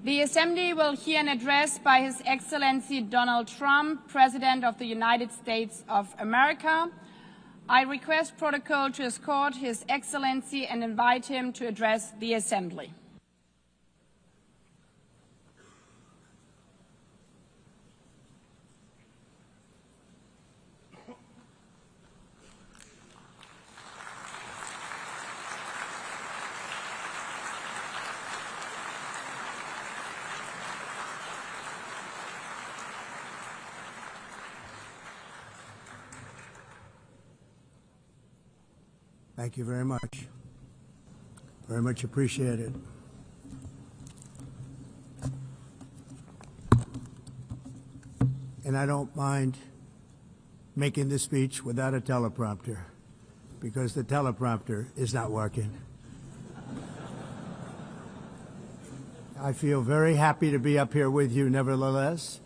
The Assembly will hear an address by His Excellency Donald Trump, President of the United States of America. I request protocol to escort His Excellency and invite him to address the Assembly. Thank you very much. Very much appreciated. And I don't mind making this speech without a teleprompter, because the teleprompter is not working. I feel very happy to be up here with you nevertheless,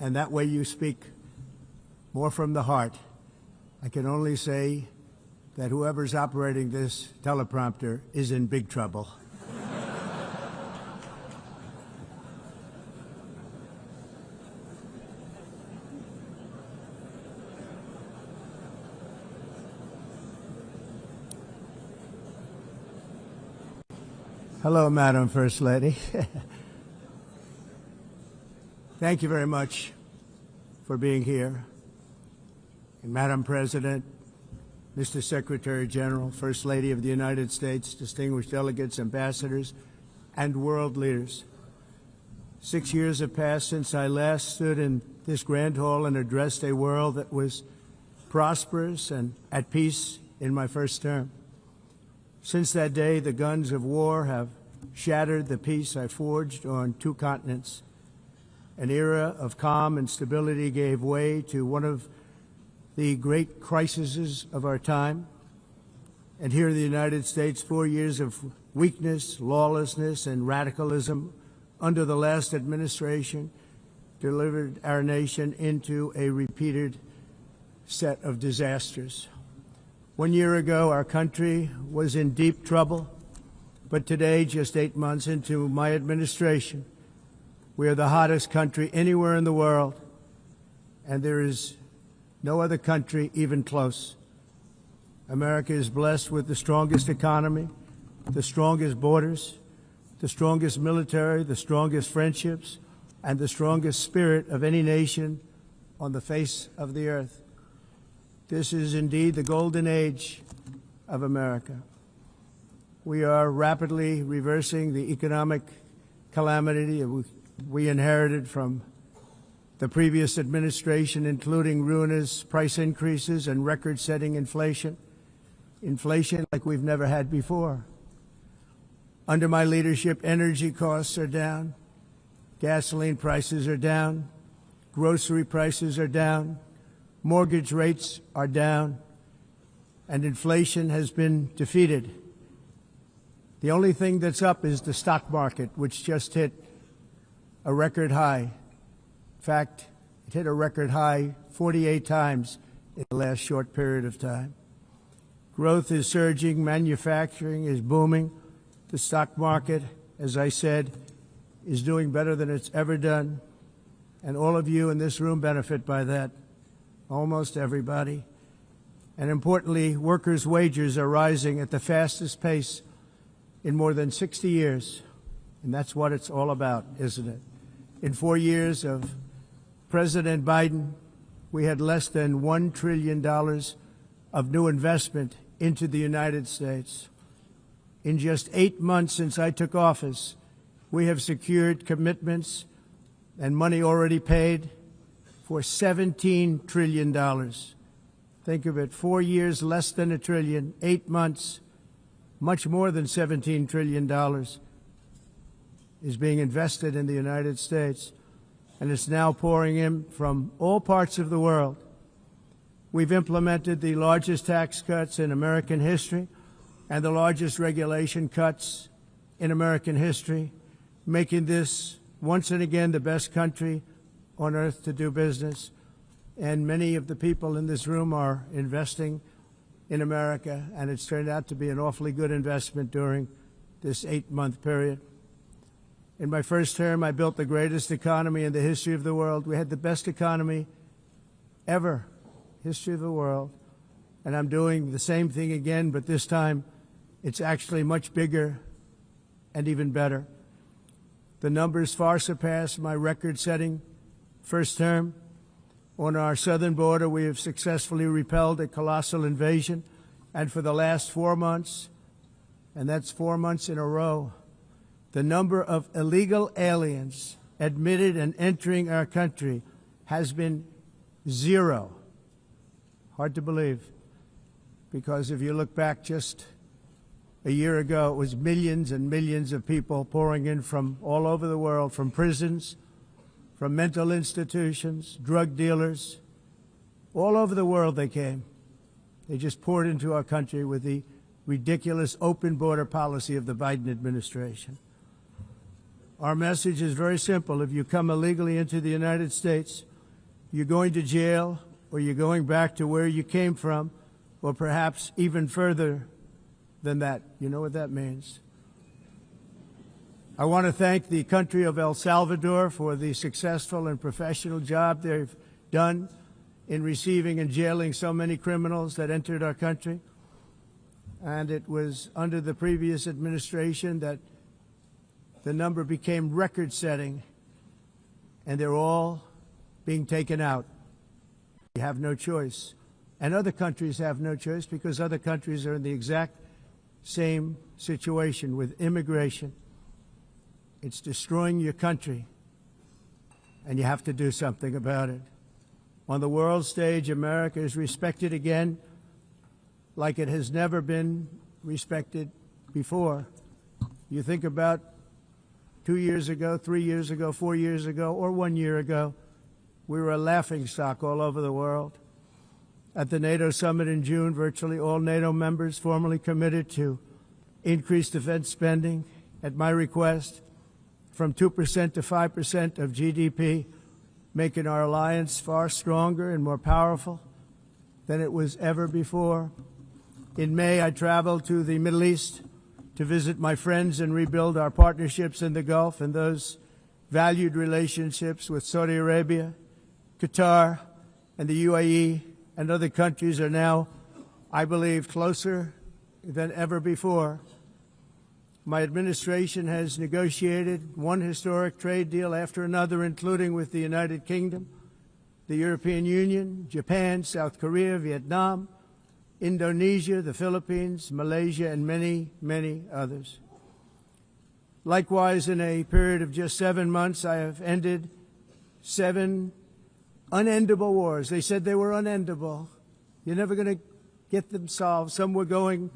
and that way you speak more from the heart. I can only say that whoever's operating this teleprompter is in big trouble. Hello, Madam First Lady. Thank you very much for being here. And Madam President, Mr. Secretary General, First Lady of the United States, distinguished delegates, ambassadors, and world leaders. 6 years have passed since I last stood in this grand hall and addressed a world that was prosperous and at peace in my first term. Since that day, the guns of war have shattered the peace I forged on 2 continents. An era of calm and stability gave way to one of the great crises of our time. And here in the United States, 4 years of weakness, lawlessness, and radicalism under the last administration delivered our nation into a repeated set of disasters. 1 year ago, our country was in deep trouble, but today, just 8 months into my administration, we are the hottest country anywhere in the world, and there is no other country even close. America is blessed with the strongest economy, the strongest borders, the strongest military, the strongest friendships, and the strongest spirit of any nation on the face of the earth. This is indeed the golden age of America. We are rapidly reversing the economic calamity we inherited from the previous administration, including ruinous price increases and record-setting inflation like we've never had before. Under my leadership, energy costs are down, gasoline prices are down, grocery prices are down, mortgage rates are down, and inflation has been defeated. The only thing that's up is the stock market, which just hit a record high. In fact, it hit a record high 48 times in the last short period of time. Growth is surging, manufacturing is booming. The stock market, as I said, is doing better than it's ever done. And all of you in this room benefit by that, almost everybody. And importantly, workers' wages are rising at the fastest pace in more than 60 years. And that's what it's all about, isn't it? In 4 years of President Biden, we had less than $1 trillion of new investment into the United States. In just 8 months since I took office, we have secured commitments and money already paid for $17 trillion. Think of it, 4 years, less than $1 trillion, 8 months, much more than $17 trillion is being invested in the United States, and it's now pouring in from all parts of the world. We've implemented the largest tax cuts in American history and the largest regulation cuts in American history, making this once and again the best country on earth to do business. And many of the people in this room are investing in America, and it's turned out to be an awfully good investment during this 8-month period. In my first term, I built the greatest economy in the history of the world. We had the best economy ever, history of the world. And I'm doing the same thing again, but this time it's actually much bigger and even better. The numbers far surpass my record-setting first term. On our southern border, we have successfully repelled a colossal invasion, and for the last 4 months, and that's 4 months in a row, the number of illegal aliens admitted and entering our country has been 0. Hard to believe, because if you look back just a year ago, it was millions and millions of people pouring in from all over the world, from prisons, from mental institutions, drug dealers. All over the world they came. They just poured into our country with the ridiculous open border policy of the Biden administration. Our message is very simple. If you come illegally into the United States, you're going to jail, or you're going back to where you came from, or perhaps even further than that. You know what that means. I want to thank the country of El Salvador for the successful and professional job they've done in receiving and jailing so many criminals that entered our country. And it was under the previous administration that the number became record-setting, and they're all being taken out. We have no choice. And other countries have no choice, because other countries are in the exact same situation with immigration. It's destroying your country, and you have to do something about it. On the world stage, America is respected again like it has never been respected before. You think about 2 years ago, 3 years ago, 4 years ago, or 1 year ago, we were a laughingstock all over the world. At the NATO summit in June, virtually all NATO members formally committed to increase defense spending, at my request, from 2% to 5% of GDP, making our alliance far stronger and more powerful than it was ever before. In May, I traveled to the Middle East to visit my friends and rebuild our partnerships in the Gulf, and those valued relationships with Saudi Arabia, Qatar, and the UAE and other countries are now, I believe, closer than ever before. My administration has negotiated one historic trade deal after another, including with the United Kingdom, the European Union, Japan, South Korea, Vietnam, Indonesia, the Philippines, Malaysia, and many, many others. Likewise, in a period of just 7 months, I have ended 7 unendable wars. They said they were unendable. You're never going to get them solved. Some were going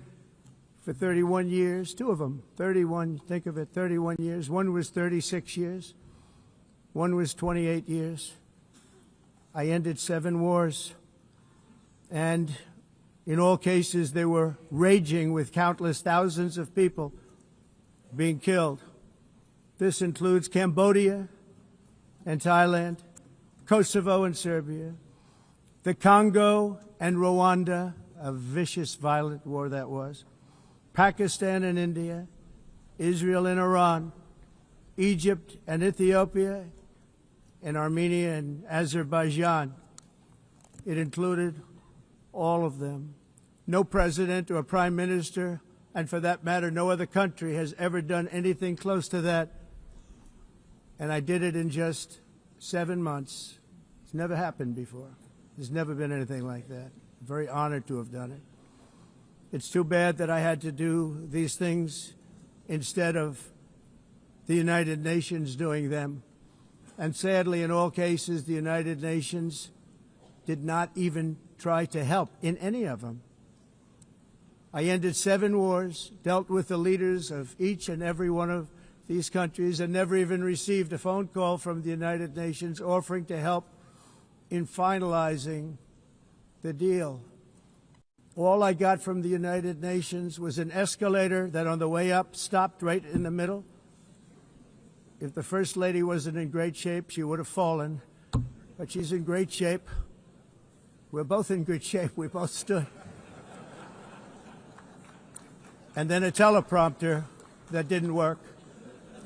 for 31 years, 2 of them, 31, think of it, 31 years. One was 36 years. One was 28 years. I ended 7 wars. And in all cases, they were raging with countless thousands of people being killed. This includes Cambodia and Thailand, Kosovo and Serbia, the Congo and Rwanda, a vicious, violent war that was, Pakistan and India, Israel and Iran, Egypt and Ethiopia, and Armenia and Azerbaijan. It included all of them. No president or prime minister, and for that matter, no other country has ever done anything close to that. And I did it in just 7 months. It's never happened before. There's never been anything like that. I'm very honored to have done it. It's too bad that I had to do these things instead of the United Nations doing them. And sadly, in all cases, the United Nations did not even try to help in any of them. I ended 7 wars, dealt with the leaders of each and every one of these countries, and never even received a phone call from the United Nations offering to help in finalizing the deal. All I got from the United Nations was an escalator that on the way up stopped right in the middle. If the First Lady wasn't in great shape, she would have fallen, but she's in great shape. We're both in good shape. We both stood. And then a teleprompter that didn't work.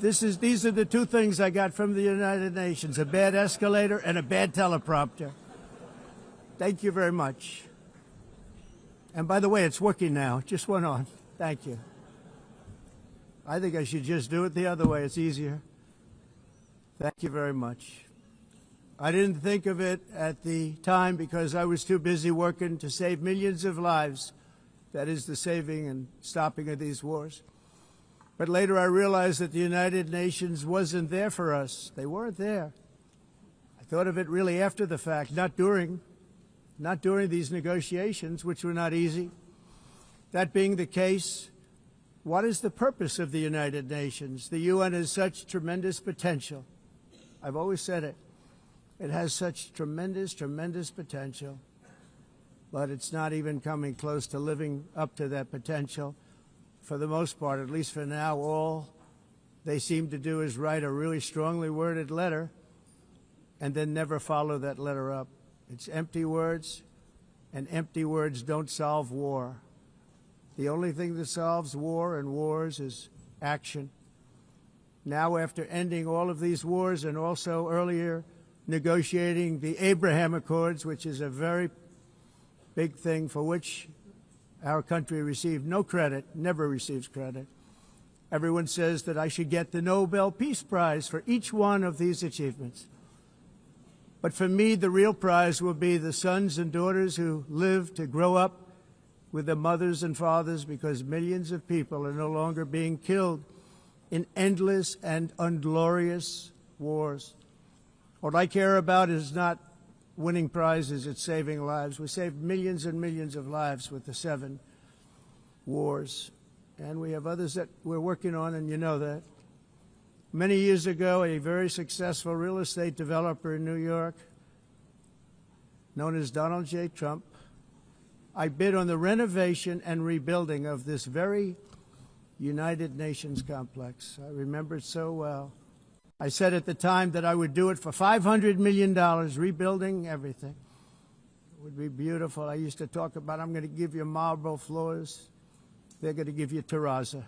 These are the two things I got from the United Nations, a bad escalator and a bad teleprompter. Thank you very much. And by the way, it's working now. Just went on. Thank you. I think I should just do it the other way. It's easier. Thank you very much. I didn't think of it at the time because I was too busy working to save millions of lives. That is the saving and stopping of these wars. But later I realized that the United Nations wasn't there for us. They weren't there. I thought of it really after the fact, not during these negotiations, which were not easy. That being the case, what is the purpose of the United Nations? The UN has such tremendous potential. I've always said it. It has such tremendous, tremendous potential, but it's not even coming close to living up to that potential. For the most part, at least for now, all they seem to do is write a really strongly worded letter and then never follow that letter up. It's empty words, and empty words don't solve war. The only thing that solves war and wars is action. Now, after ending all of these wars and also earlier negotiating the Abraham Accords, which is a very big thing for which our country received no credit, never receives credit. Everyone says that I should get the Nobel Peace Prize for each one of these achievements. But for me, the real prize will be the sons and daughters who live to grow up with their mothers and fathers, because millions of people are no longer being killed in endless and unglorious wars. What I care about is not winning prizes, it's saving lives. We saved millions and millions of lives with the 7 wars. And we have others that we're working on, and you know that. Many years ago, a very successful real estate developer in New York, known as Donald J. Trump, I bid on the renovation and rebuilding of this very United Nations complex. I remember it so well. I said at the time that I would do it for $500 million, rebuilding everything. It would be beautiful. I used to talk about, I'm going to give you marble floors. They're going to give you terrazzo.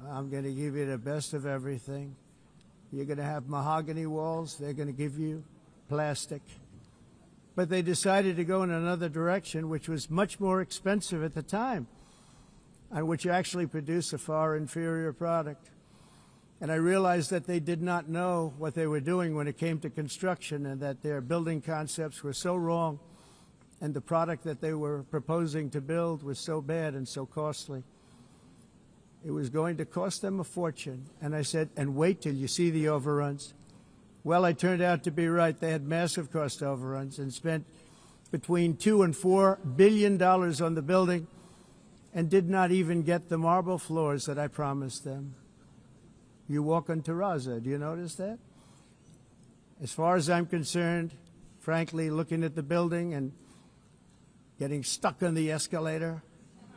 I'm going to give you the best of everything. You're going to have mahogany walls. They're going to give you plastic. But they decided to go in another direction, which was much more expensive at the time, and which actually produced a far inferior product. And I realized that they did not know what they were doing when it came to construction, and that their building concepts were so wrong, and the product that they were proposing to build was so bad and so costly. It was going to cost them a fortune. And I said, and wait till you see the overruns. Well, I turned out to be right. They had massive cost overruns and spent between $2 and $4 billion on the building and did not even get the marble floors that I promised them. You walk on terrazzo. Do you notice that? As far as I'm concerned, frankly, looking at the building and getting stuck on the escalator,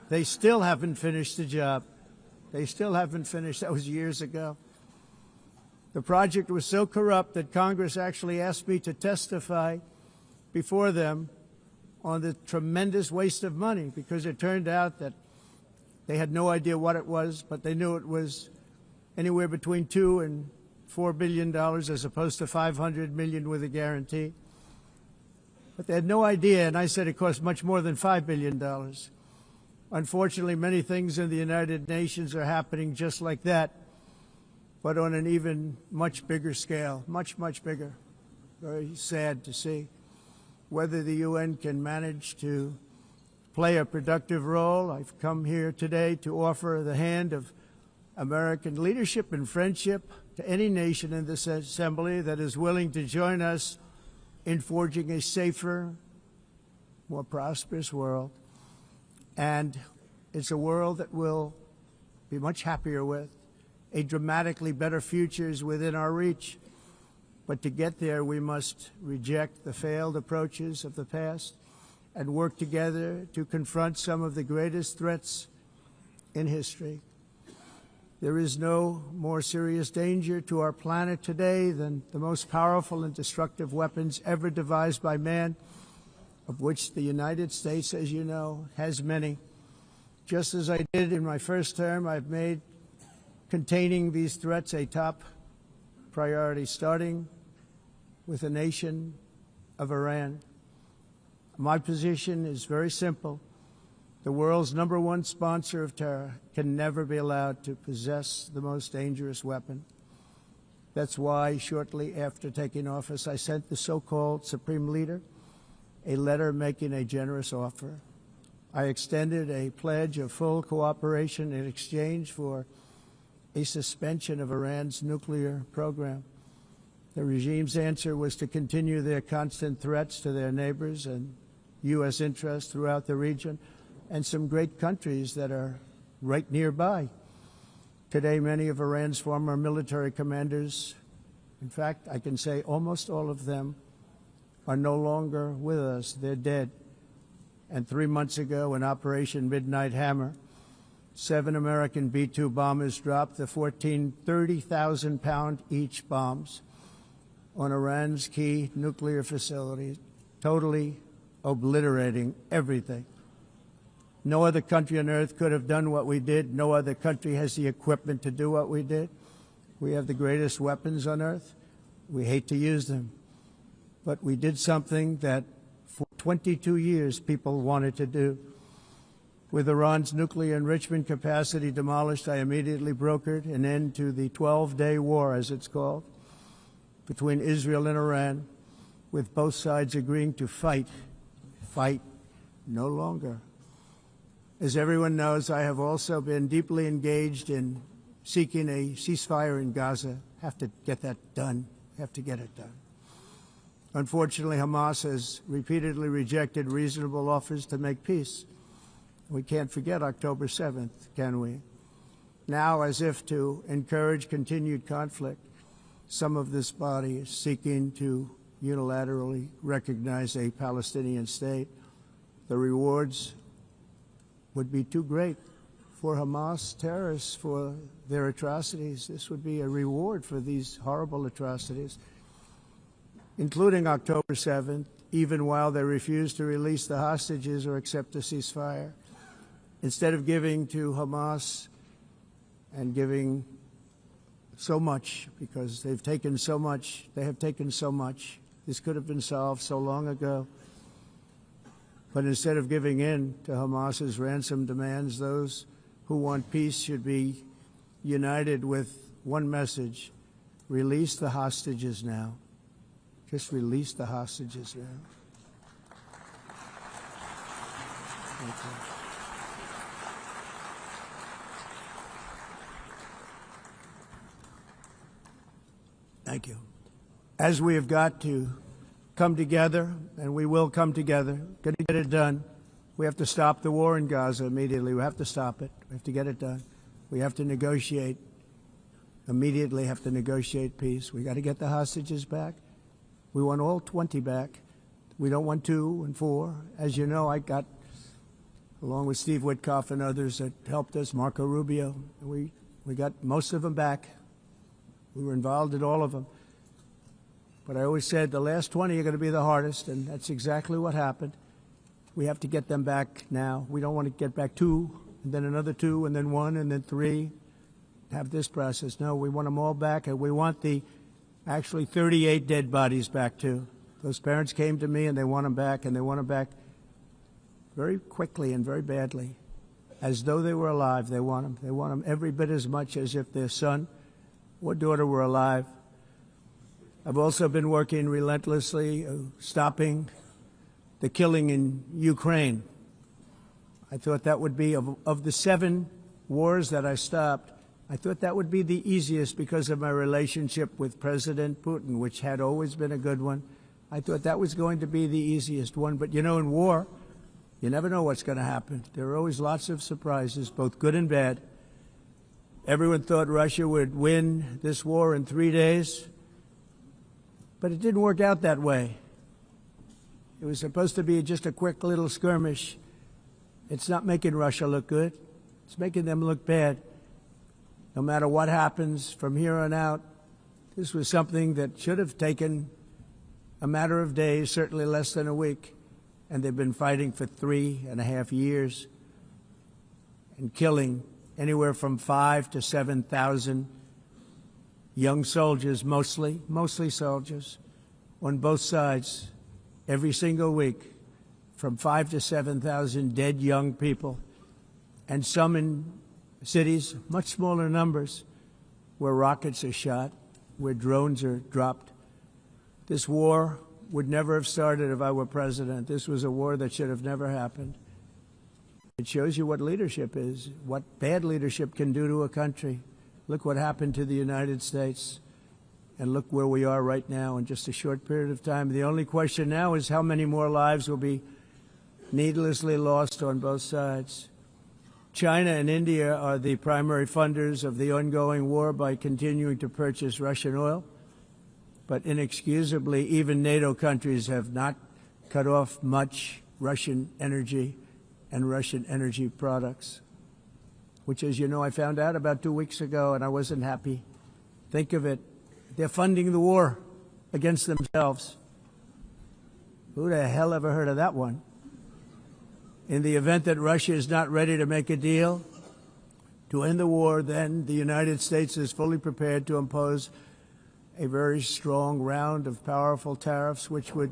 they still haven't finished the job. They still haven't finished. That was years ago. The project was so corrupt that Congress actually asked me to testify before them on the tremendous waste of money, because it turned out that they had no idea what it was, but they knew it was anywhere between $2 and $4 billion as opposed to $500 million with a guarantee. But they had no idea, and I said it cost much more than $5 billion. Unfortunately, many things in the United Nations are happening just like that, but on an even much bigger scale, much, much bigger. Very sad to see. Whether the UN can manage to play a productive role, I've come here today to offer the hand of American leadership and friendship to any nation in this assembly that is willing to join us in forging a safer, more prosperous world. And it's a world that we'll be much happier with. A dramatically better future is within our reach. But to get there, we must reject the failed approaches of the past and work together to confront some of the greatest threats in history. There is no more serious danger to our planet today than the most powerful and destructive weapons ever devised by man, of which the United States, as you know, has many. Just as I did in my first term, I've made containing these threats a top priority, starting with the nation of Iran. My position is very simple. The world's #1 sponsor of terror can never be allowed to possess the most dangerous weapon. That's why, shortly after taking office, I sent the so-called Supreme Leader a letter making a generous offer. I extended a pledge of full cooperation in exchange for a suspension of Iran's nuclear program. The regime's answer was to continue their constant threats to their neighbors and U.S. interests throughout the region, and some great countries that are right nearby. Today, many of Iran's former military commanders, in fact, I can say almost all of them, are no longer with us. They're dead. And 3 months ago, in Operation Midnight Hammer, 7 American B-2 bombers dropped the 14 30,000-pound each bombs on Iran's key nuclear facilities, totally obliterating everything. No other country on earth could have done what we did. No other country has the equipment to do what we did. We have the greatest weapons on earth. We hate to use them. But we did something that for 22 years people wanted to do. With Iran's nuclear enrichment capacity demolished, I immediately brokered an end to the 12-day war, as it's called, between Israel and Iran, with both sides agreeing to fight no longer. As everyone knows, I have also been deeply engaged in seeking a ceasefire in Gaza. Have to get that done. Have to get it done. Unfortunately, Hamas has repeatedly rejected reasonable offers to make peace. We can't forget October 7th, can we? Now, as if to encourage continued conflict, some of this body is seeking to unilaterally recognize a Palestinian state. The rewards would be too great for Hamas terrorists for their atrocities. This would be a reward for these horrible atrocities, including October 7th, even while they refuse to release the hostages or accept a ceasefire. Instead of giving to Hamas and giving so much, because they've taken so much, they have taken so much. This could have been solved so long ago. But instead of giving in to Hamas's ransom demands, those who want peace should be united with one message: release the hostages now. Just release the hostages now. Thank you. Thank you. As we have got to come together, and we will come together, going to get it done. We have to stop the war in Gaza immediately. We have to stop it. We have to get it done. We have to negotiate, immediately have to negotiate peace. We got to get the hostages back. We want all 20 back. We don't want 2 and 4. As you know, I got, along with Steve Witkoff and others that helped us, Marco Rubio, we got most of them back. We were involved in all of them. But I always said the last 20 are going to be the hardest, and that's exactly what happened. We have to get them back now. We don't want to get back 2, and then another 2, and then 1, and then 3, have this process. No, we want them all back, and we want the actually 38 dead bodies back, too. Those parents came to me, and they want them back, and they want them back very quickly and very badly, as though they were alive. They want them. They want them every bit as much as if their son or daughter were alive. I've also been working relentlessly, stopping the killing in Ukraine. I thought that would be, of the 7 wars that I stopped, I thought that would be the easiest because of my relationship with President Putin, which had always been a good one. I thought that was going to be the easiest one. But, you know, in war, you never know what's going to happen. There are always lots of surprises, both good and bad. Everyone thought Russia would win this war in 3 days. But it didn't work out that way. It was supposed to be just a quick little skirmish. It's not making Russia look good. It's making them look bad. No matter what happens from here on out, this was something that should have taken a matter of days, certainly less than a week. And they've been fighting for 3.5 years and killing anywhere from 5,000 to 7,000 young soldiers, mostly soldiers, on both sides every single week, from 5,000 to 7,000 dead young people, and some in cities, much smaller numbers, where rockets are shot, where drones are dropped. This war would never have started if I were president. This was a war that should have never happened. It shows you what leadership is, what bad leadership can do to a country. Look what happened to the United States, and look where we are right now in just a short period of time. The only question now is how many more lives will be needlessly lost on both sides. China and India are the primary funders of the ongoing war by continuing to purchase Russian oil. But inexcusably, even NATO countries have not cut off much Russian energy and Russian energy products, which, as you know, I found out about 2 weeks ago, and I wasn't happy. Think of it. They're funding the war against themselves. Who the hell ever heard of that one? In the event that Russia is not ready to make a deal to end the war, then the United States is fully prepared to impose a very strong round of powerful tariffs, which would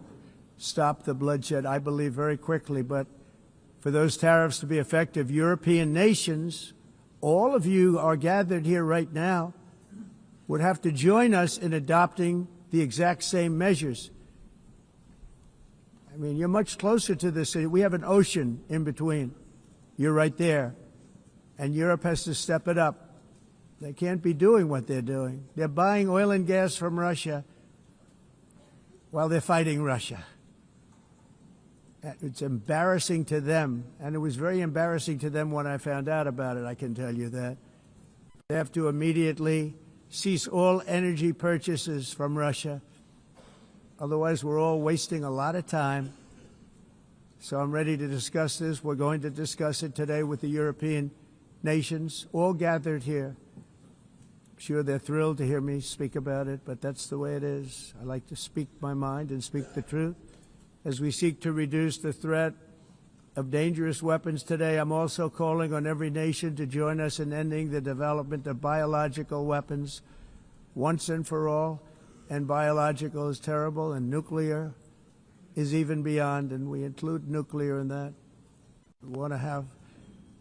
stop the bloodshed, I believe, very quickly. But for those tariffs to be effective, European nations, all of you are gathered here right now, would have to join us in adopting the exact same measures. I mean, you're much closer to this. We have an ocean in between. You're right there. And Europe has to step it up. They can't be doing what they're doing. They're buying oil and gas from Russia while they're fighting Russia. It's embarrassing to them, and it was very embarrassing to them when I found out about it, I can tell you that. They have to immediately cease all energy purchases from Russia. Otherwise, we're all wasting a lot of time. So I'm ready to discuss this. We're going to discuss it today with the European nations, all gathered here. I'm sure they're thrilled to hear me speak about it, but that's the way it is. I like to speak my mind and speak the truth. As we seek to reduce the threat of dangerous weapons today, I'm also calling on every nation to join us in ending the development of biological weapons once and for all. And biological is terrible, and nuclear is even beyond, and we include nuclear in that. We want to have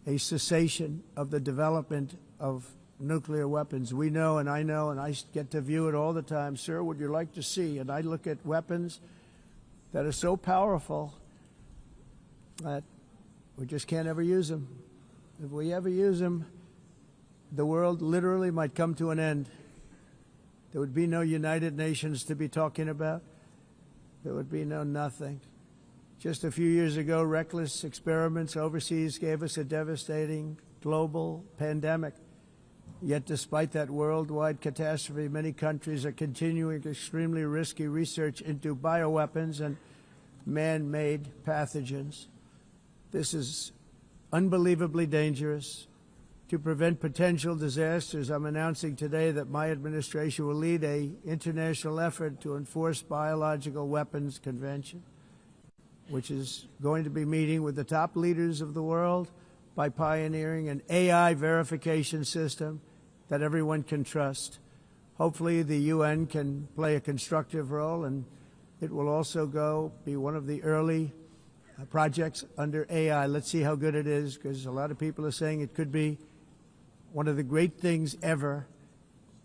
a cessation of the development of nuclear weapons. We know, and I get to view it all the time. Sir, would you like to see? And I look at weapons that are so powerful that we just can't ever use them. If we ever use them, the world literally might come to an end. There would be no United Nations to be talking about. There would be no nothing. Just a few years ago, reckless experiments overseas gave us a devastating global pandemic. Yet despite that worldwide catastrophe, many countries are continuing extremely risky research into bioweapons and man-made pathogens. This is unbelievably dangerous. To prevent potential disasters, I'm announcing today that my administration will lead an international effort to enforce biological weapons convention, which is going to be meeting with the top leaders of the world by pioneering an AI verification system that everyone can trust. Hopefully the UN can play a constructive role, and it will also be one of the early projects under AI. Let's see how good it is, because a lot of people are saying it could be one of the great things ever,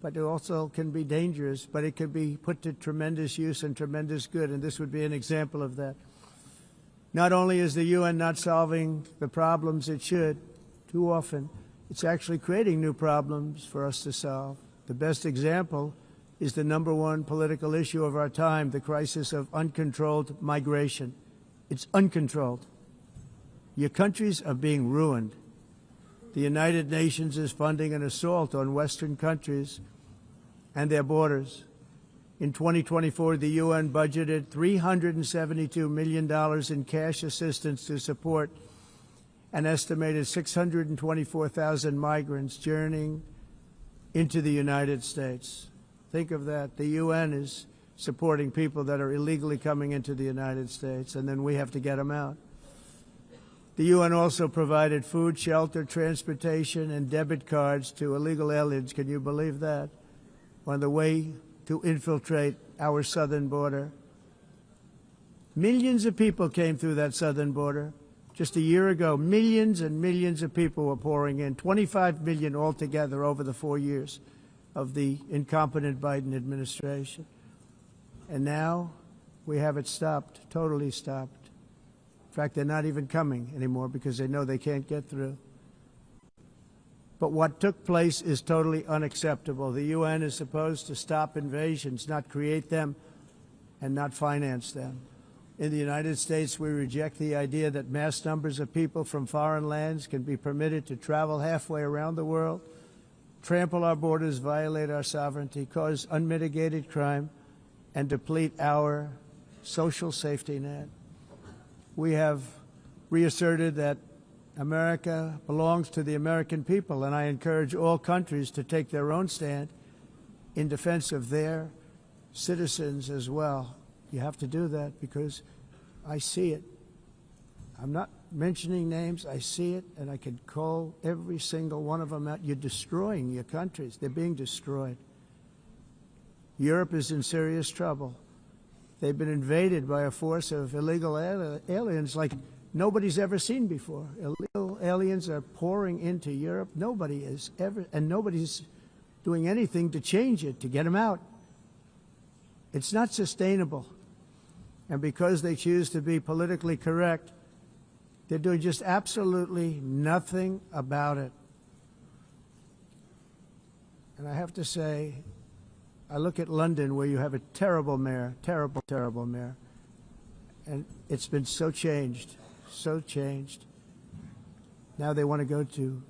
but it also can be dangerous, but it could be put to tremendous use and tremendous good, and this would be an example of that. Not only is the UN not solving the problems it should, too often, it's actually creating new problems for us to solve. The best example is the #1 political issue of our time, the crisis of uncontrolled migration. It's uncontrolled. Your countries are being ruined. The United Nations is funding an assault on Western countries and their borders. In 2024, the UN budgeted $372 million in cash assistance to support an estimated 624,000 migrants journeying into the United States. Think of that. The UN is supporting people that are illegally coming into the United States, and then we have to get them out. The UN also provided food, shelter, transportation, and debit cards to illegal aliens. Can you believe that? On the way to infiltrate our southern border. Millions of people came through that southern border. Just a year ago, millions and millions of people were pouring in, 25 million altogether over the 4 years of the incompetent Biden administration. And now we have it stopped, totally stopped. In fact, they're not even coming anymore because they know they can't get through. But what took place is totally unacceptable. The UN is supposed to stop invasions, not create them and not finance them. In the United States, we reject the idea that mass numbers of people from foreign lands can be permitted to travel halfway around the world, trample our borders, violate our sovereignty, cause unmitigated crime, and deplete our social safety net. We have reasserted that America belongs to the American people, and I encourage all countries to take their own stand in defense of their citizens as well. You have to do that because I see it. I'm not mentioning names. I see it, and I can call every single one of them out. You're destroying your countries. They're being destroyed. Europe is in serious trouble. They've been invaded by a force of illegal aliens like nobody's ever seen before. Illegal aliens are pouring into Europe. Nobody is ever, and nobody's doing anything to change it, to get them out. It's not sustainable. And because they choose to be politically correct, they're doing just absolutely nothing about it. And I have to say, I look at London, where you have a terrible mayor, terrible, terrible mayor, and it's been so changed, so changed. Now they want to go to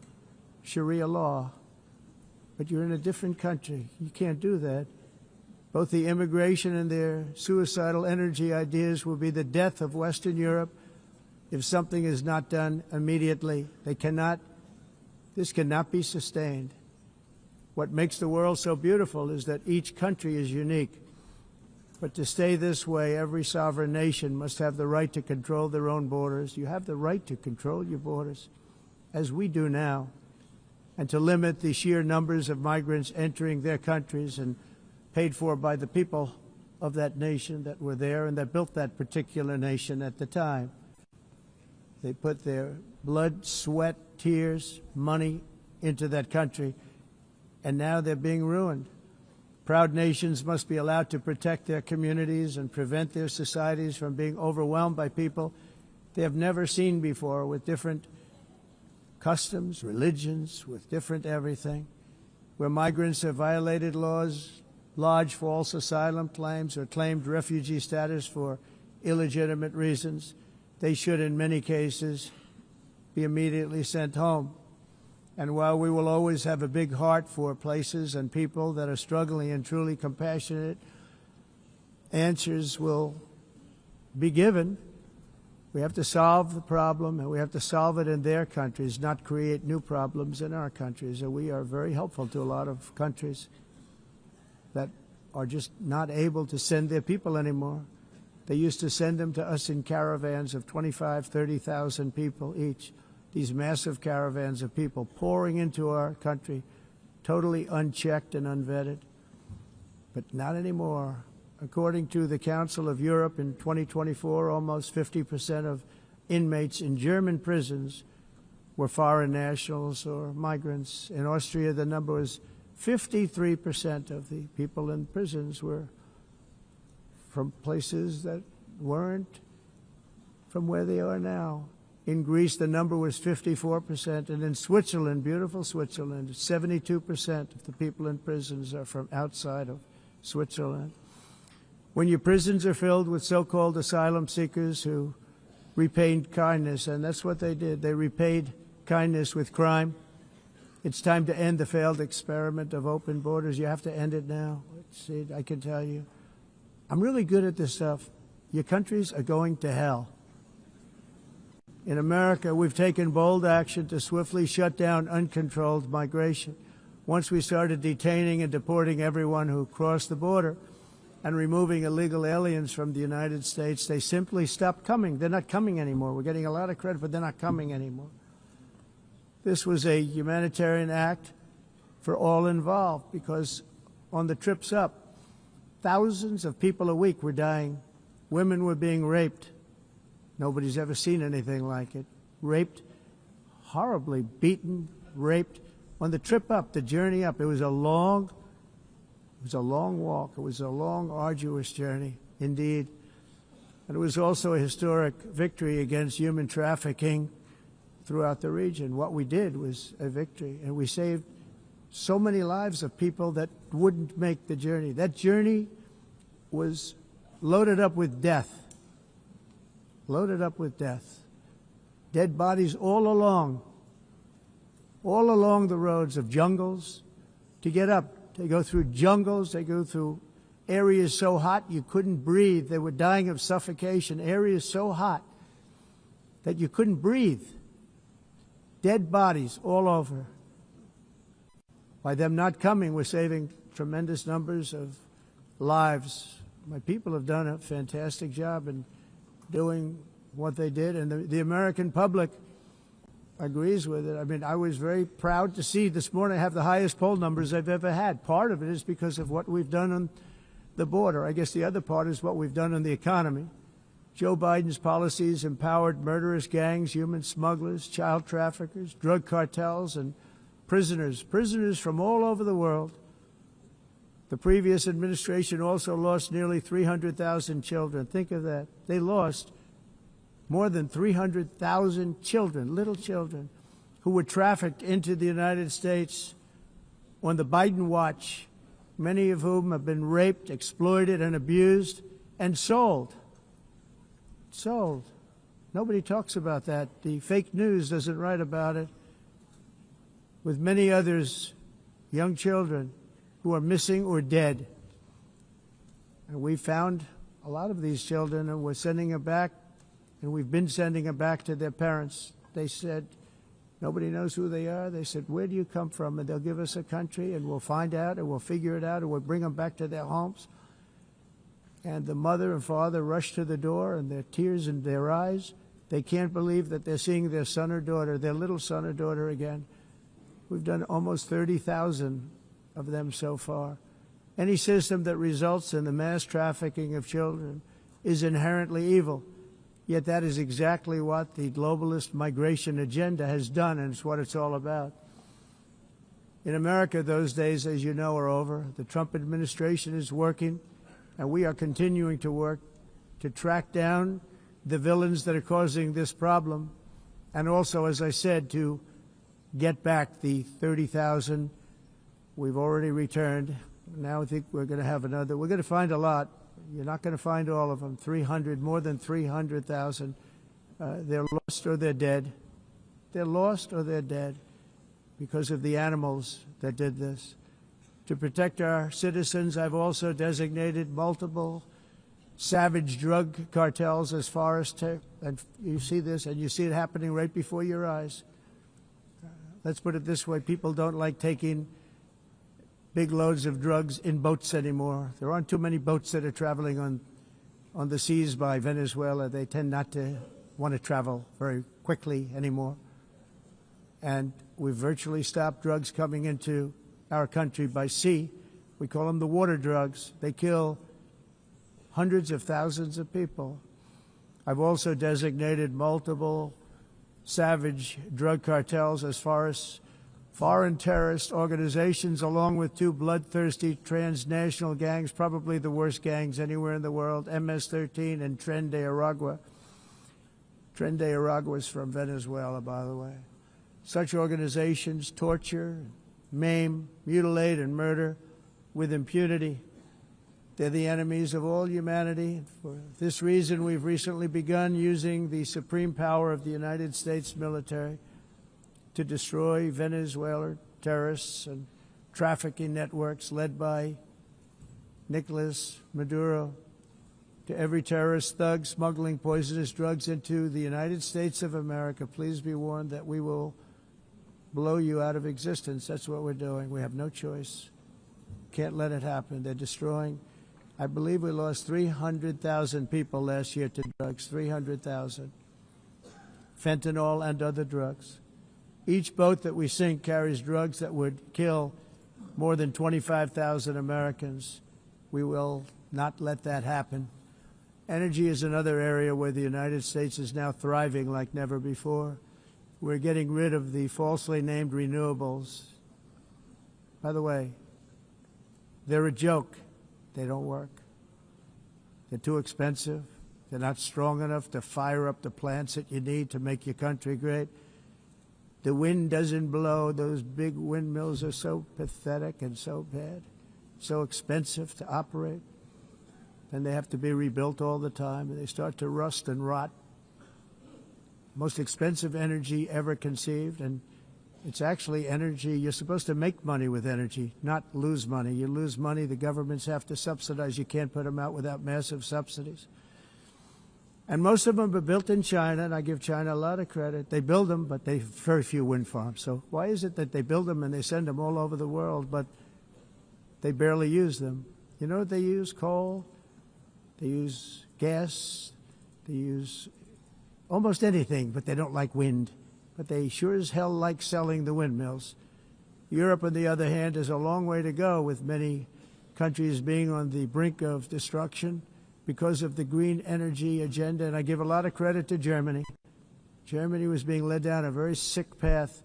Sharia law, but you're in a different country. You can't do that. Both the immigration and their suicidal energy ideas will be the death of Western Europe if something is not done immediately. This cannot be sustained. What makes the world so beautiful is that each country is unique. But to stay this way, every sovereign nation must have the right to control their own borders. You have the right to control your borders, as we do now, and to limit the sheer numbers of migrants entering their countries and paid for by the people of that nation that were there and that built that particular nation at the time. They put their blood, sweat, tears, money into that country, and now they're being ruined. Proud nations must be allowed to protect their communities and prevent their societies from being overwhelmed by people they have never seen before, with different customs, religions, with different everything. Where migrants have violated laws, lodged false asylum claims, or claimed refugee status for illegitimate reasons, they should, in many cases, be immediately sent home. And while we will always have a big heart for places and people that are struggling and truly compassionate, answers will be given. We have to solve the problem, and we have to solve it in their countries, not create new problems in our countries. And we are very helpful to a lot of countries that are just not able to send their people anymore. They used to send them to us in caravans of 25,000, 30,000 people each. These massive caravans of people pouring into our country, totally unchecked and unvetted. But not anymore. According to the Council of Europe, in 2024, almost 50% of inmates in German prisons were foreign nationals or migrants. In Austria, the number was 53% of the people in prisons were from places that weren't from where they are now. In Greece, the number was 54%, and in Switzerland, beautiful Switzerland, 72% of the people in prisons are from outside of Switzerland. When your prisons are filled with so-called asylum seekers who repaid kindness, and that's what they did, they repaid kindness with crime. It's time to end the failed experiment of open borders. You have to end it now. See, I can tell you. I'm really good at this stuff. Your countries are going to hell. In America, we've taken bold action to swiftly shut down uncontrolled migration. Once we started detaining and deporting everyone who crossed the border, and removing illegal aliens from the United States, they simply stopped coming. They're not coming anymore. We're getting a lot of credit, but they're not coming anymore. This was a humanitarian act for all involved, because on the trips up, thousands of people a week were dying. Women were being raped. Nobody's ever seen anything like it. Raped, horribly beaten, raped. On the trip up, the journey up, it was a long walk. It was a long, arduous journey, indeed. And it was also a historic victory against human trafficking throughout the region. What we did was a victory, and we saved so many lives of people that wouldn't make the journey. That journey was loaded up with death. Loaded up with death. Dead bodies all along the roads of jungles to get up. They go through jungles, they go through areas so hot you couldn't breathe. They were dying of suffocation, areas so hot that you couldn't breathe. Dead bodies all over. By them not coming, we're saving tremendous numbers of lives. My people have done a fantastic job in doing what they did, and the American public agrees with it. I mean, I was very proud to see this morning I have the highest poll numbers I've ever had. Part of it is because of what we've done on the border. I guess the other part is what we've done on the economy. Joe Biden's policies empowered murderous gangs, human smugglers, child traffickers, drug cartels, and prisoners from all over the world. The previous administration also lost nearly 300,000 children. Think of that. They lost more than 300,000 children, little children, who were trafficked into the United States on the Biden watch, many of whom have been raped, exploited, and abused, and sold. Sold. Nobody talks about that. The fake news doesn't write about it. With many others, young children who are missing or dead. And we found a lot of these children, and we're sending them back, and we've been sending them back to their parents. They said, nobody knows who they are. They said, where do you come from? And they'll give us a country, and we'll find out, and we'll figure it out, and we'll bring them back to their homes. And the mother and father rush to the door, and their tears in their eyes. They can't believe that they're seeing their son or daughter, their little son or daughter again. We've done almost 30,000 of them so far. Any system that results in the mass trafficking of children is inherently evil. Yet that is exactly what the globalist migration agenda has done, and it's what it's all about. In America, those days, as you know, are over. The Trump administration is working, and we are continuing to work to track down the villains that are causing this problem, and also, as I said, to get back the 30,000 we've already returned. Now I think we're going to have another. We're going to find a lot. You're not going to find all of them. 300, more than 300,000. They're lost or they're dead. They're lost or they're dead because of the animals that did this. To protect our citizens, I've also designated multiple savage drug cartels as far as and you see this, and you see it happening right before your eyes. Let's put it this way. People don't like taking big loads of drugs in boats anymore. There aren't too many boats that are traveling on the seas by Venezuela. They tend not to want to travel very quickly anymore. And we've virtually stopped drugs coming into our country by sea. We call them the water drugs. They kill hundreds of thousands of people. I've also designated multiple savage drug cartels as far as foreign terrorist organizations, along with two bloodthirsty transnational gangs, probably the worst gangs anywhere in the world, MS-13 and Tren de Aragua. Tren de Aragua is from Venezuela, by the way. Such organizations torture, maim, mutilate, and murder with impunity. They're the enemies of all humanity. For this reason, we've recently begun using the supreme power of the United States military to destroy Venezuelan terrorists and trafficking networks led by Nicolas Maduro. To every terrorist thug smuggling poisonous drugs into the United States of America, please be warned that we will blow you out of existence. That's what we're doing. We have no choice. Can't let it happen. They're destroying I believe we lost 300,000 people last year to drugs, 300,000. Fentanyl and other drugs. Each boat that we sink carries drugs that would kill more than 25,000 Americans. We will not let that happen. Energy is another area where the United States is now thriving like never before. We're getting rid of the falsely named renewables. By the way, they're a joke. They don't work. They're too expensive. They're not strong enough to fire up the plants that you need to make your country great. The wind doesn't blow. Those big windmills are so pathetic and so bad, so expensive to operate. And they have to be rebuilt all the time, and they start to rust and rot. Most expensive energy ever conceived, and it's actually energy. You're supposed to make money with energy, not lose money. You lose money, the governments have to subsidize. You can't put them out without massive subsidies. And most of them are built in China, and I give China a lot of credit. They build them, but they have very few wind farms. So why is it that they build them and they send them all over the world, but they barely use them? You know what they use? Coal. They use gas. They use almost anything, but they don't like wind. But they sure as hell like selling the windmills. Europe, on the other hand, has a long way to go, with many countries being on the brink of destruction because of the green energy agenda, and I give a lot of credit to Germany. Germany was being led down a very sick path,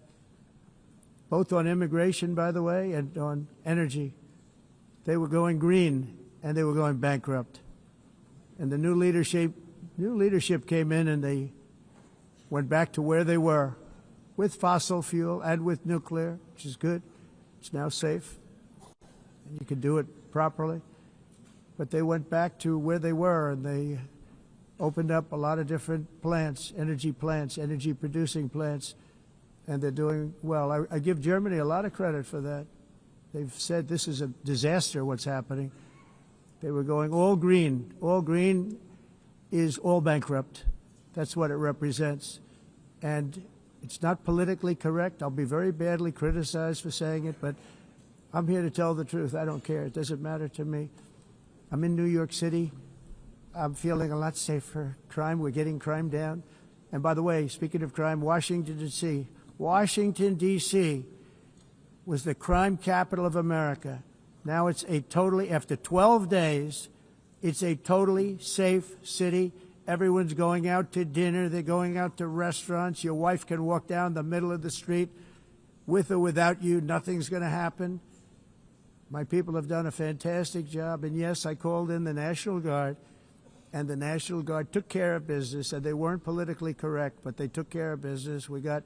both on immigration, by the way, and on energy. They were going green, and they were going bankrupt. And the new leadership came in, and they went back to where they were, with fossil fuel and with nuclear, which is good. It's now safe, and you can do it properly. But they went back to where they were, and they opened up a lot of different plants, energy-producing plants, and they're doing well. I give Germany a lot of credit for that. They've said this is a disaster, what's happening. They were going all green. All green is all bankrupt. That's what it represents. And it's not politically correct. I'll be very badly criticized for saying it, but I'm here to tell the truth. I don't care. It doesn't matter to me. I'm in New York City. I'm feeling a lot safer. Crime, we're getting crime down. And by the way, speaking of crime, Washington, D.C. was the crime capital of America. Now it's after 12 days, it's a totally safe city. Everyone's going out to dinner. They're going out to restaurants. Your wife can walk down the middle of the street with or without you. Nothing's going to happen. My people have done a fantastic job. And yes, I called in the National Guard, and the National Guard took care of business. And they weren't politically correct, but they took care of business. We got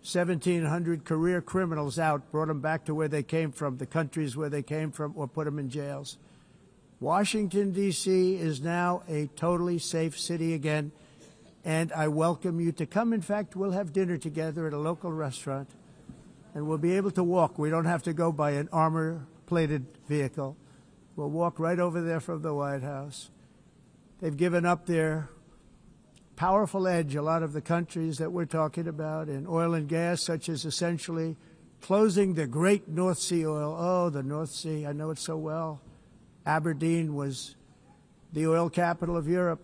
1,700 career criminals out, brought them back to where they came from, the countries where they came from, or put them in jails. Washington, D.C. is now a totally safe city again, and I welcome you to come. In fact, we'll have dinner together at a local restaurant, and we'll be able to walk. We don't have to go by an armor-plated vehicle. We'll walk right over there from the White House. They've given up their powerful edge, a lot of the countries that we're talking about, in oil and gas, such as essentially closing the great North Sea oil. Oh, the North Sea, I know it so well. Aberdeen was the oil capital of Europe,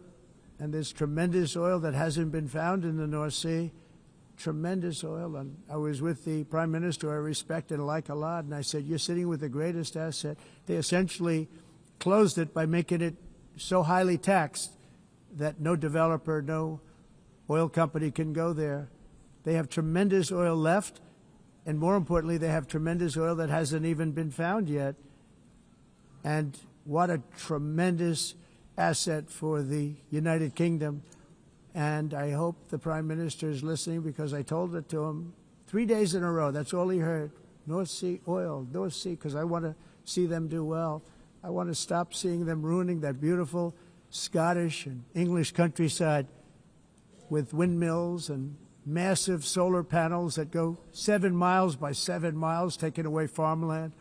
and there's tremendous oil that hasn't been found in the North Sea. Tremendous oil. And I was with the Prime Minister I respect and like a lot, and I said, you're sitting with the greatest asset. They essentially closed it by making it so highly taxed that no developer, no oil company can go there. They have tremendous oil left, and more importantly, they have tremendous oil that hasn't even been found yet. And what a tremendous asset for the United Kingdom. And I hope the Prime Minister is listening, because I told it to him 3 days in a row. That's all he heard. North Sea oil, North Sea, because I want to see them do well. I want to stop seeing them ruining that beautiful Scottish and English countryside with windmills and massive solar panels that go 7 miles by 7 miles, taking away farmland.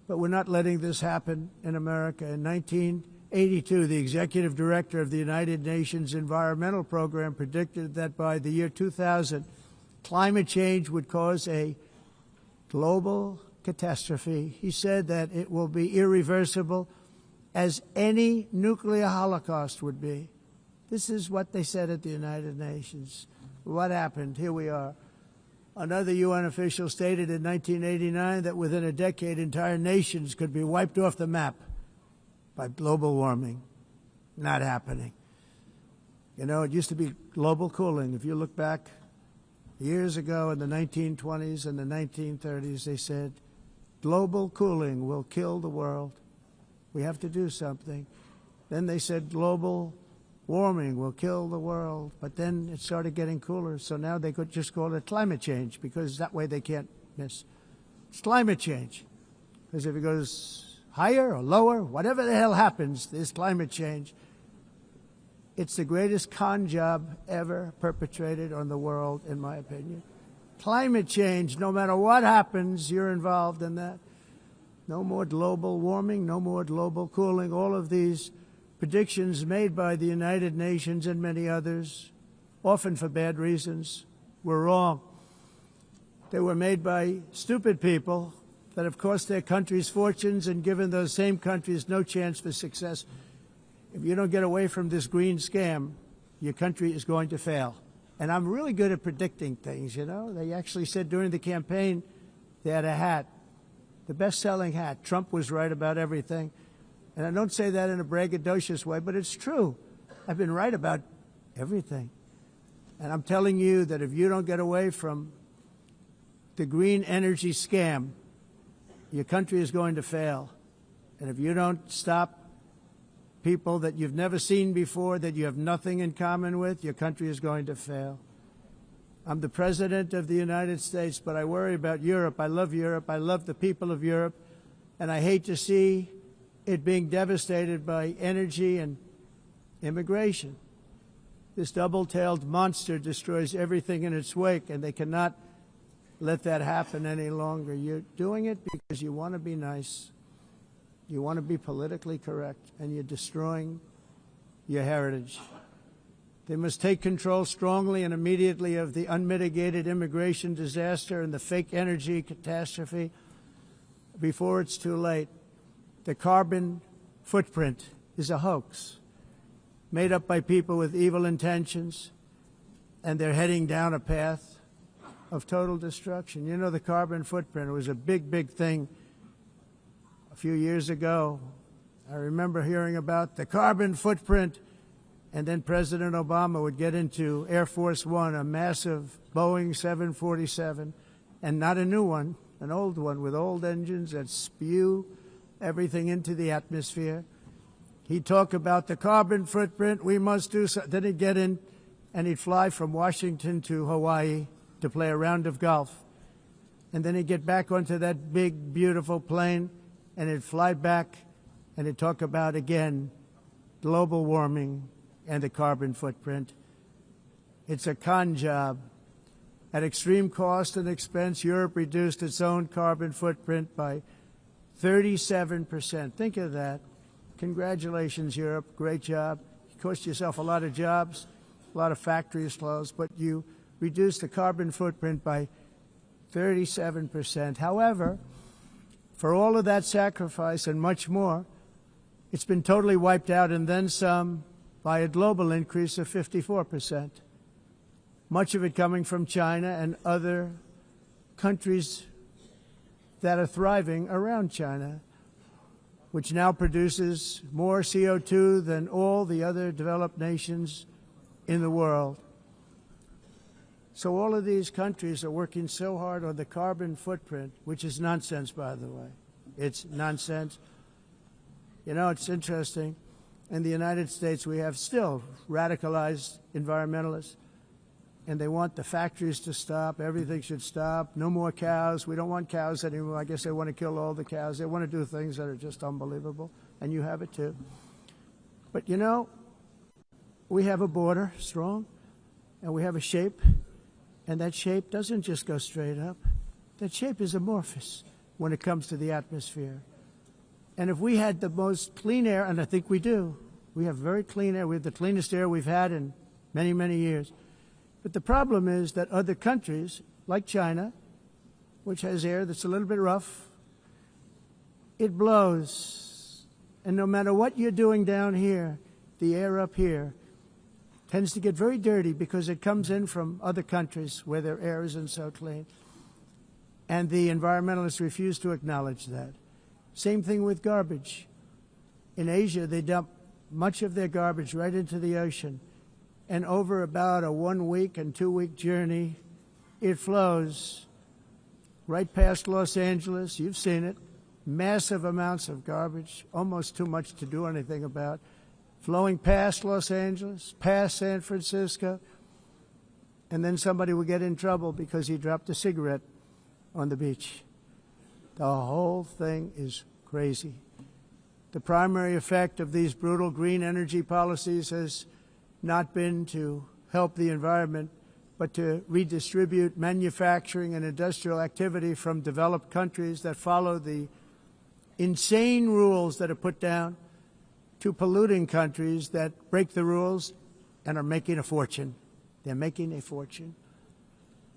But we're not letting this happen in America. In 1982, the executive director of the United Nations Environmental Program predicted that by the year 2000, climate change would cause a global catastrophe. He said that it will be irreversible, as any nuclear holocaust would be. This is what they said at the United Nations. What happened? Here we are. Another UN official stated in 1989 that within a decade, entire nations could be wiped off the map by global warming. Not happening. You know, it used to be global cooling. If you look back years ago in the 1920s and the 1930s, they said, global cooling will kill the world. We have to do something. Then they said global warming will kill the world. But then it started getting cooler, so now they could just call it climate change, because that way they can't miss. It's climate change. Because if it goes higher or lower, whatever the hell happens, there's climate change. It's the greatest con job ever perpetrated on the world, in my opinion. Climate change, no matter what happens, you're involved in that. No more global warming, no more global cooling. All of these predictions made by the United Nations and many others, often for bad reasons, were wrong. They were made by stupid people that have cost their countries fortunes and given those same countries no chance for success. If you don't get away from this green scam, your country is going to fail. And I'm really good at predicting things, you know. They actually said during the campaign they had a hat, the best-selling hat. Trump was right about everything. And I don't say that in a braggadocious way, but it's true. I've been right about everything. And I'm telling you that if you don't get away from the green energy scam, your country is going to fail. And if you don't stop people that you've never seen before, that you have nothing in common with, your country is going to fail. I'm the President of the United States, but I worry about Europe. I love Europe. I love the people of Europe. And I hate to see it being devastated by energy and immigration. This double-tailed monster destroys everything in its wake, and they cannot let that happen any longer. You're doing it because you want to be nice. You want to be politically correct, and you're destroying your heritage. They must take control strongly and immediately of the unmitigated immigration disaster and the fake energy catastrophe before it's too late. The carbon footprint is a hoax made up by people with evil intentions, and they're heading down a path of total destruction. You know, the carbon footprint was a big, big thing a few years ago. I remember hearing about the carbon footprint, and then President Obama would get into Air Force One, a massive Boeing 747, and not a new one, an old one with old engines that spew everything into the atmosphere. He'd talk about the carbon footprint, we must do so. Then he'd get in and he'd fly from Washington to Hawaii to play a round of golf. And then he'd get back onto that big, beautiful plane and he'd fly back and he'd talk about, again, global warming and the carbon footprint. It's a con job. At extreme cost and expense, Europe reduced its own carbon footprint by 37%. Think of that. Congratulations, Europe. Great job. You cost yourself a lot of jobs, a lot of factories closed, but you reduced the carbon footprint by 37%. However, for all of that sacrifice and much more, it's been totally wiped out and then some by a global increase of 54%. Much of it coming from China and other countries that are thriving around China, which now produces more CO2 than all the other developed nations in the world. So all of these countries are working so hard on the carbon footprint, which is nonsense, by the way. It's nonsense. You know, it's interesting. In the United States, we have still radicalized environmentalists, and they want the factories to stop. Everything should stop. No more cows. We don't want cows anymore. I guess they want to kill all the cows. They want to do things that are just unbelievable, and you have it too. But, you know, we have a border, strong, and we have a shape, and that shape doesn't just go straight up. That shape is amorphous when it comes to the atmosphere. And if we had the most clean air, and I think we do, we have very clean air. We have the cleanest air we've had in many, many years. But the problem is that other countries, like China, which has air that's a little bit rough, it blows. And no matter what you're doing down here, the air up here tends to get very dirty because it comes in from other countries where their air isn't so clean. And the environmentalists refuse to acknowledge that. Same thing with garbage. In Asia, they dump much of their garbage right into the ocean. And over about a 1 week and 2 week journey, it flows right past Los Angeles. You've seen it. Massive amounts of garbage, almost too much to do anything about, flowing past Los Angeles, past San Francisco, and then somebody will get in trouble because he dropped a cigarette on the beach. The whole thing is crazy. The primary effect of these brutal green energy policies has not been to help the environment, but to redistribute manufacturing and industrial activity from developed countries that follow the insane rules that are put down to polluting countries that break the rules and are making a fortune. They're making a fortune.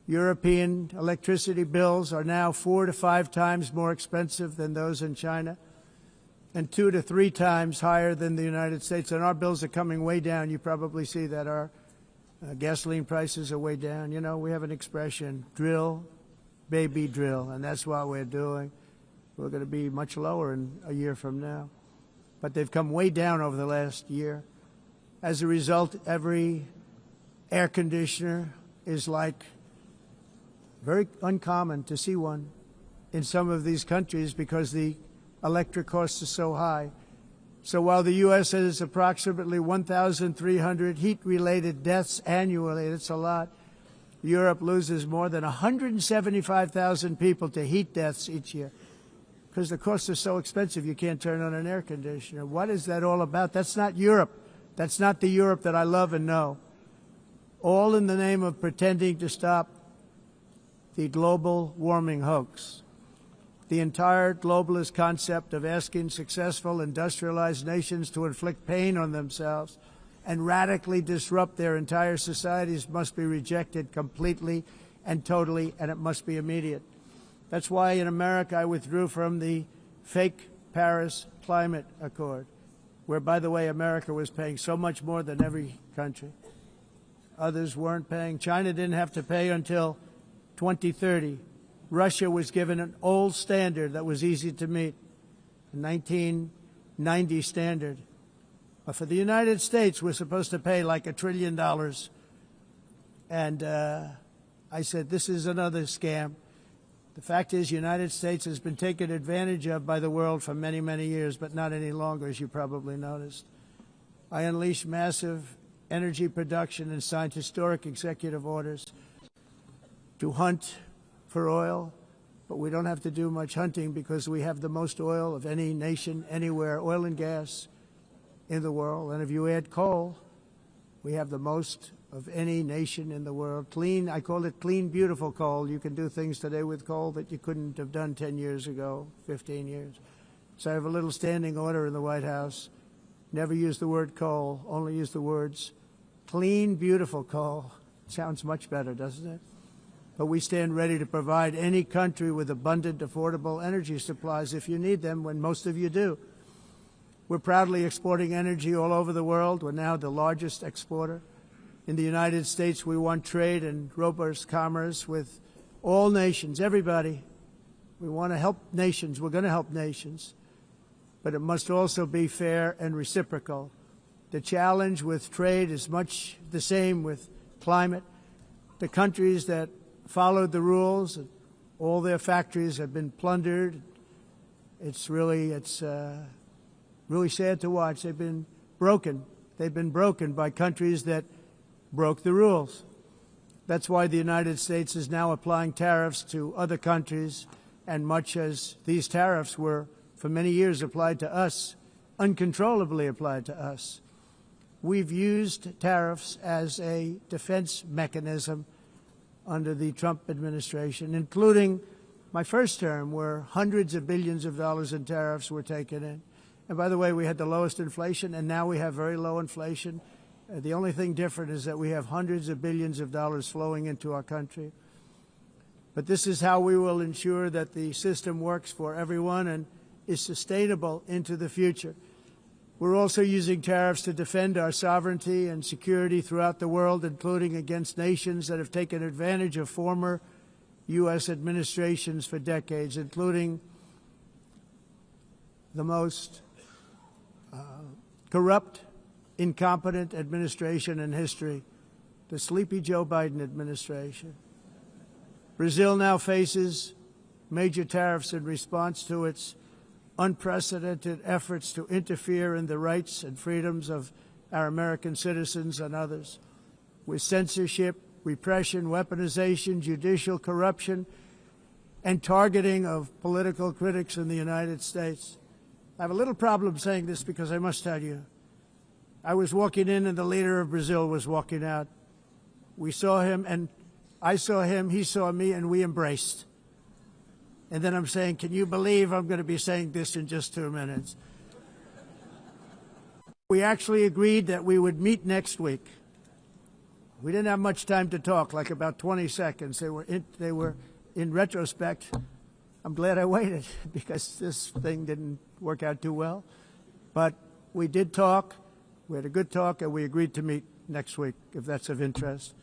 European electricity bills are now 4 to 5 times more expensive than those in China and 2 to 3 times higher than the United States. And our bills are coming way down. You probably see that our gasoline prices are way down. You know, we have an expression, drill, baby, drill, and that's what we're doing. We're going to be much lower in a year from now. But they've come way down over the last year. As a result, every air conditioner is like very uncommon to see one in some of these countries because the electric costs are so high. So while the U.S. has approximately 1,300 heat-related deaths annually, that's a lot, Europe loses more than 175,000 people to heat deaths each year because the costs are so expensive you can't turn on an air conditioner. What is that all about? That's not Europe. That's not the Europe that I love and know. All in the name of pretending to stop the global warming hoax. The entire globalist concept of asking successful industrialized nations to inflict pain on themselves and radically disrupt their entire societies must be rejected completely and totally, and it must be immediate. That's why in America I withdrew from the fake Paris Climate Accord, where, by the way, America was paying so much more than every country. Others weren't paying. China didn't have to pay until 2030. Russia was given an old standard that was easy to meet, a 1990 standard. But for the United States, we're supposed to pay like $1 trillion. And I said, this is another scam. The fact is, the United States has been taken advantage of by the world for many, many years, but not any longer, as you probably noticed. I unleashed massive energy production and signed historic executive orders to hunt for oil, but we don't have to do much hunting because we have the most oil of any nation anywhere, oil and gas in the world. And if you add coal, we have the most of any nation in the world. Clean, I call it clean, beautiful coal. You can do things today with coal that you couldn't have done 10 years ago, 15 years. So I have a little standing order in the White House. Never use the word coal, only use the words clean, beautiful coal. Sounds much better, doesn't it? But we stand ready to provide any country with abundant, affordable energy supplies if you need them, when most of you do. We're proudly exporting energy all over the world. We're now the largest exporter. In the United States, we want trade and robust commerce with all nations, everybody. We want to help nations. We're going to help nations. But it must also be fair and reciprocal. The challenge with trade is much the same with climate. The countries that followed the rules, all their factories have been plundered. It's really sad to watch. They've been broken. They've been broken by countries that broke the rules. That's why the United States is now applying tariffs to other countries, and much as these tariffs were for many years applied to us, uncontrollably applied to us. We've used tariffs as a defense mechanism under the Trump administration, including my first term, where hundreds of billions of dollars in tariffs were taken in. And by the way, we had the lowest inflation, and now we have very low inflation. The only thing different is that we have hundreds of billions of dollars flowing into our country. But this is how we will ensure that the system works for everyone, and is sustainable into the future. We're also using tariffs to defend our sovereignty and security throughout the world, including against nations that have taken advantage of former U.S. administrations for decades, including the most corrupt, incompetent administration in history, the sleepy Joe Biden administration. Brazil now faces major tariffs in response to its unprecedented efforts to interfere in the rights and freedoms of our American citizens and others, with censorship, repression, weaponization, judicial corruption, and targeting of political critics in the United States. I have a little problem saying this because I must tell you, I was walking in and the leader of Brazil was walking out. We saw him, and I saw him, he saw me, and we embraced. And then I'm saying, can you believe I'm going to be saying this in just 2 minutes? We actually agreed that we would meet next week. We didn't have much time to talk, like about 20 seconds. They were in retrospect, I'm glad I waited because this thing didn't work out too well. But we did talk. We had a good talk, and we agreed to meet next week, if that's of interest.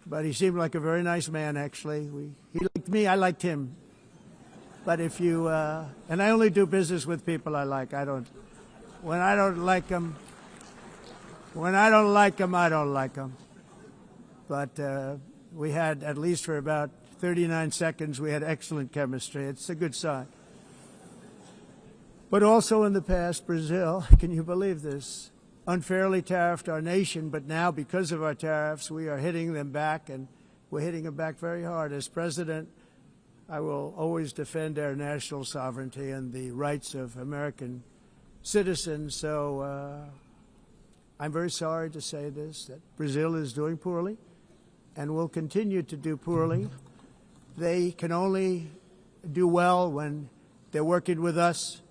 But he seemed like a very nice man, actually. He liked me, I liked him. But if you, and I only do business with people I like. When I don't like them, I don't like them. But we had, at least for about 39 seconds, we had excellent chemistry. It's a good sign. But also in the past, Brazil, can you believe this, unfairly tariffed our nation, but now because of our tariffs, we are hitting them back, and we're hitting them back very hard. As president, I will always defend our national sovereignty and the rights of American citizens. So I'm very sorry to say this, that Brazil is doing poorly and will continue to do poorly. They can only do well when they're working with us.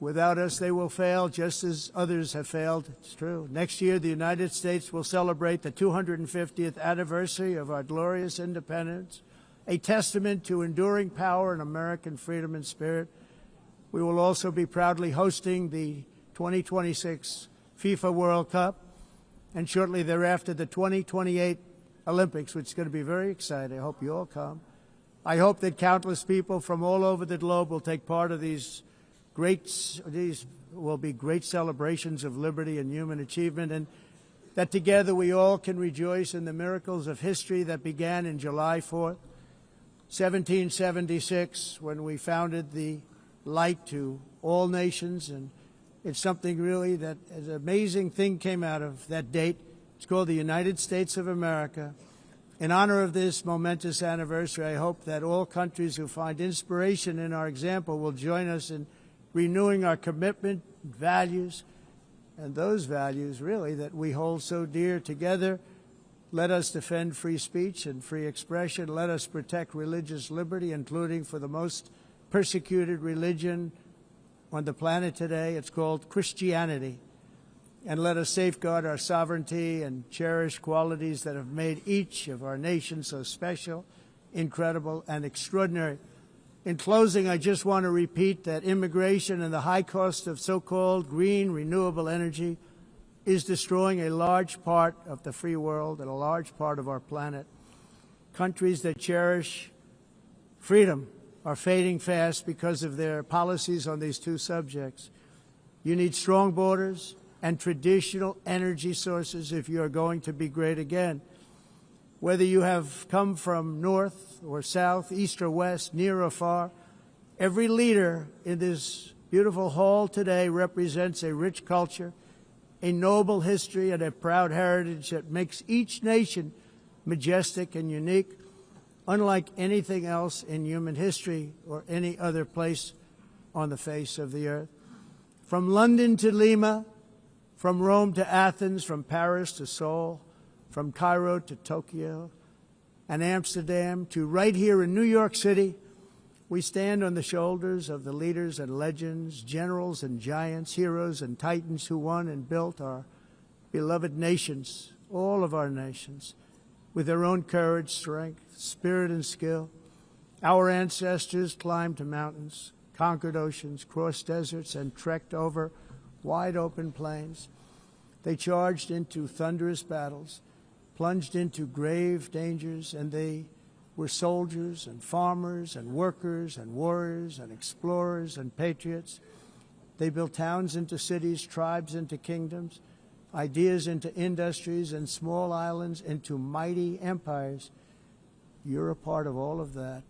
Without us, they will fail, just as others have failed. It's true. Next year, the United States will celebrate the 250th anniversary of our glorious independence, a testament to enduring power and American freedom and spirit. We will also be proudly hosting the 2026 FIFA World Cup, and shortly thereafter, the 2028 Olympics, which is going to be very exciting. I hope you all come. I hope that countless people from all over the globe will take part of these will be great celebrations of liberty and human achievement, and that together we all can rejoice in the miracles of history that began in July 4th, 1776, when we founded the light to all nations. And it's something really that an amazing thing came out of that date. It's called the United States of America. In honor of this momentous anniversary, I hope that all countries who find inspiration in our example will join us in renewing our commitment, values, and those values, really, that we hold so dear together. Let us defend free speech and free expression. Let us protect religious liberty, including for the most persecuted religion on the planet today. It's called Christianity. And let us safeguard our sovereignty and cherish qualities that have made each of our nations so special, incredible, and extraordinary. In closing, I just want to repeat that immigration and the high cost of so-called green renewable energy is destroying a large part of the free world and a large part of our planet. Countries that cherish freedom are fading fast because of their policies on these two subjects. You need strong borders and traditional energy sources if you are going to be great again. Whether you have come from north or south, east or west, near or far, every leader in this beautiful hall today represents a rich culture, a noble history, and a proud heritage that makes each nation majestic and unique, unlike anything else in human history or any other place on the face of the earth. From London to Lima, from Rome to Athens, from Paris to Seoul, from Cairo to Tokyo and Amsterdam to right here in New York City, we stand on the shoulders of the leaders and legends, generals and giants, heroes and titans who won and built our beloved nations, all of our nations, with their own courage, strength, spirit, and skill. Our ancestors climbed mountains, conquered oceans, crossed deserts, and trekked over wide open plains. They charged into thunderous battles, plunged into grave dangers, and they were soldiers and farmers and workers and warriors and explorers and patriots. They built towns into cities, tribes into kingdoms, ideas into industries, and small islands into mighty empires. You're a part of all of that.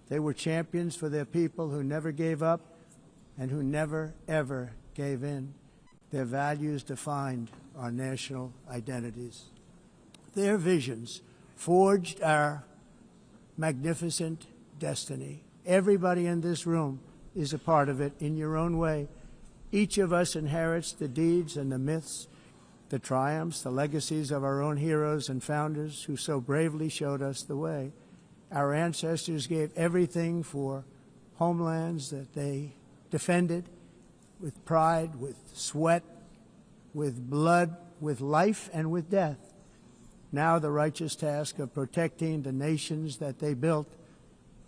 They were champions for their people who never gave up and who never, ever gave in. Their values defined our national identities. Their visions forged our magnificent destiny. Everybody in this room is a part of it in your own way. Each of us inherits the deeds and the myths, the triumphs, the legacies of our own heroes and founders who so bravely showed us the way. Our ancestors gave everything for homelands that they defended with pride, with sweat, with blood, with life, and with death. Now the righteous task of protecting the nations that they built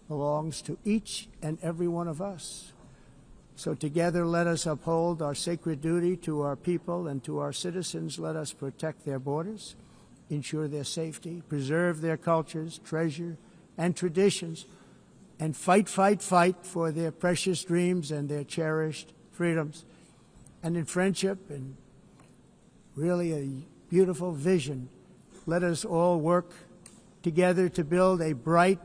belongs to each and every one of us. So together let us uphold our sacred duty to our people and to our citizens. Let us protect their borders, ensure their safety, preserve their cultures, treasure, and traditions, and fight, fight, fight for their precious dreams and their cherished freedoms. And in friendship and really a beautiful vision, let us all work together to build a bright,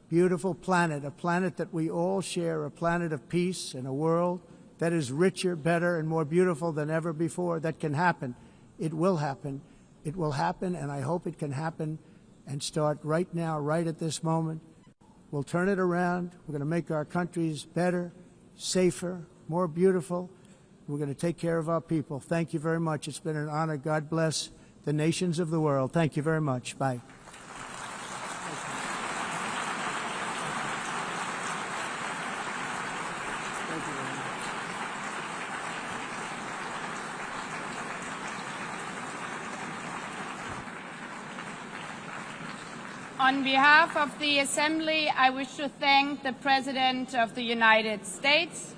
beautiful planet, a planet that we all share, a planet of peace and a world that is richer, better, and more beautiful than ever before. That can happen. It will happen. It will happen, and I hope it can happen and start right now, right at this moment. We'll turn it around. We're going to make our countries better, safer, more beautiful. We're going to take care of our people. Thank you very much. It's been an honor. God bless the nations of the world. Thank you very much. Bye. On behalf of the Assembly, I wish to thank the President of the United States,